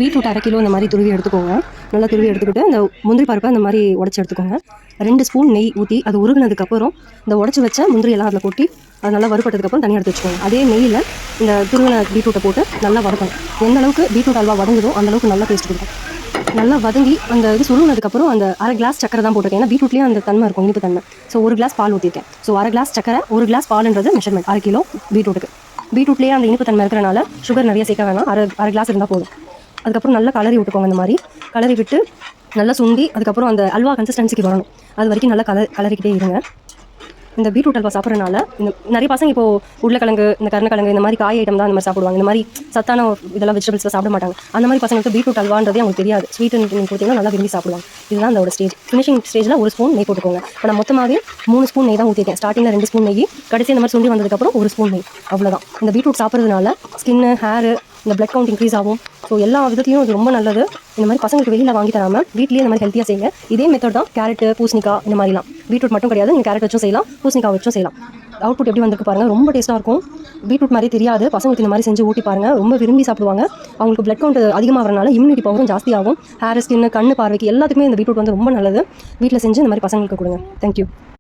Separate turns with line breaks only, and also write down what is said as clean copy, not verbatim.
Beetroot 1/2 kilo இந்த மாதிரி துருவி எடுத்துக்கோங்க. நல்லா துருவி எடுத்துக்கிட்டு இந்த முந்திரி பருப்பை இந்த மாதிரி உடச்சி எடுத்துக்கோங்க. 2 ஸ்பூன் நெய் ஊற்றி அது உருகுனதுக்கப்புறம் இந்த உடச்சி வச்ச முந்திரி எல்லாம் அதில் கொட்டி அது நல்லா வறுபட்டதுக்கப்புறம் தனியாக எடுத்து வச்சுக்கோங்க. அதே நெய்யில் இந்த துருவின பீட்ரூட்டை போட்டு நல்லா வதக்கணும். எந்த அளவுக்கு பீட்ரூட் அல்வா வதங்குதோ அந்த அளவுக்கு நல்லா டேஸ்ட் கொடுக்கும். நல்லா வதங்கி அந்த இது சுருங்கினதுக்கப்புறம் அந்த 1/2 கிளாஸ் சக்கரை தான் போட்டிருக்கேன். ஏன்னா பீட்ரூட்லேயே அந்த தன்மை இருக்கும், இனிப்பு தன்மை. ஸோ 1 கிளாஸ் பால் ஊற்றிருக்கேன். ஸோ 1/2 கிளாஸ் சக்கரை 1 கிளாஸ் பால்ன்றது மெஷர்மெண்ட் 1/2 கிலோ பீட்ரூட்டுக்கு. பீட்ரூட்லேயே அந்த இனிப்பு தன்மை இருக்கிறனால சுகர் நிறைய சேர்க்க வேணாம், அரை கிளாஸ் இருந்தால் போதும். அதுக்கப்புறம் நல்லா கலரி விட்டுக்கோங்க. இந்த மாதிரி கலரி விட்டு நல்லா சுண்டி அதுக்கப்புறம் அந்த அல்வா கன்சிஸ்டன்சிக்கு வரணும். அது வரைக்கும் நல்லா கலரிக்கிட்டே இருங்க. இந்த பீட்ரூட் அல்வா சாப்பிட்றதுனால இந்த நிறைய பசங்க இப்போ உருளைக்கிழங்கு, இந்த கருணக்கிழங்கு, இந்த மாதிரி காய் ஐட்டம் தான் இந்த மாதிரி சாப்பிடுவாங்க. இந்த மாதிரி சத்தான இதெல்லாம் வெஜிடபிள்ஸ்லாம் சாப்பிட மாட்டாங்க. அந்த மாதிரி பசங்களுக்கு பீட்ரூட் அல்வான்றதே அவங்களுக்கு தெரியாது. ஸ்வீட் நீங்கள் கொடுத்தீங்கன்னா நல்லா விரும்பி சாப்பிடுவாங்க. இதுதான் அதோட ஸ்டேஜ். ஃபினிஷிங் ஸ்டேஜில் 1 ஸ்பூன் நெய் போட்டுக்கோங்க. இப்போ நான் மொத்தமாகவே 3 ஸ்பூன் நெய் தான் ஊற்றிருக்கேன். ஸ்டார்டிங்கில் 2 ஸ்பூன் நெய், கடைசி இந்த மாதிரி சுண்டி வந்ததுக்கப்புறம் 1 ஸ்பூன் நெய். அவ்வளோதான். இந்த பீட்ரூட் சாப்பிட்றதுனால ஸ்கின்னு, ஹேரு, இந்த பிளட் கவுண்ட் இன்க்ரீஸ் ஆகும். ஸோ எல்லா விதத்துலையும் இது ரொம்ப நல்லது. இந்த மாதிரி பசங்களுக்கு வெளியில் வாங்கி தராமல் வீட்லேயே இந்த மாதிரி ஹெல்த்தியாக செய்யுங்க. இதே மெத்தட் தான் கேரட்டு, பூசணிக்காய் இந்த மாதிரிலாம். பீட்ரூட் மட்டும் கிடையாது, நீங்கள் கேரட் வச்சும் செய்யலாம், பூசணிக்காய் வச்சும் செய்யலாம். அவுட்புட் எப்படி வந்திருக்கு பாருங்கள், ரொம்ப டேஸ்ட்டாக இருக்கும். பீட்ரூட் மாதிரி தெரியாது. பசங்களுக்கு இந்த மாதிரி செஞ்சு ஊட்டி பாருங்கள், ரொம்ப விரும்பி சாப்பிடுவாங்க. அவங்களுக்கு பிளட் கவுண்ட் அதிகமாகறனால இம்யூனிட்டி பவரும் ஜாஸ்தியாகும். ஹேர், ஸ்கின், கண்ணு பார்வைக்கு எல்லாத்துக்குமே இந்த பீட்ரூட் வந்து ரொம்ப நல்லது. வீட்டில் செஞ்சு இந்த மாதிரி பசங்களுக்கு கொடுங்க. தேங்க்யூ.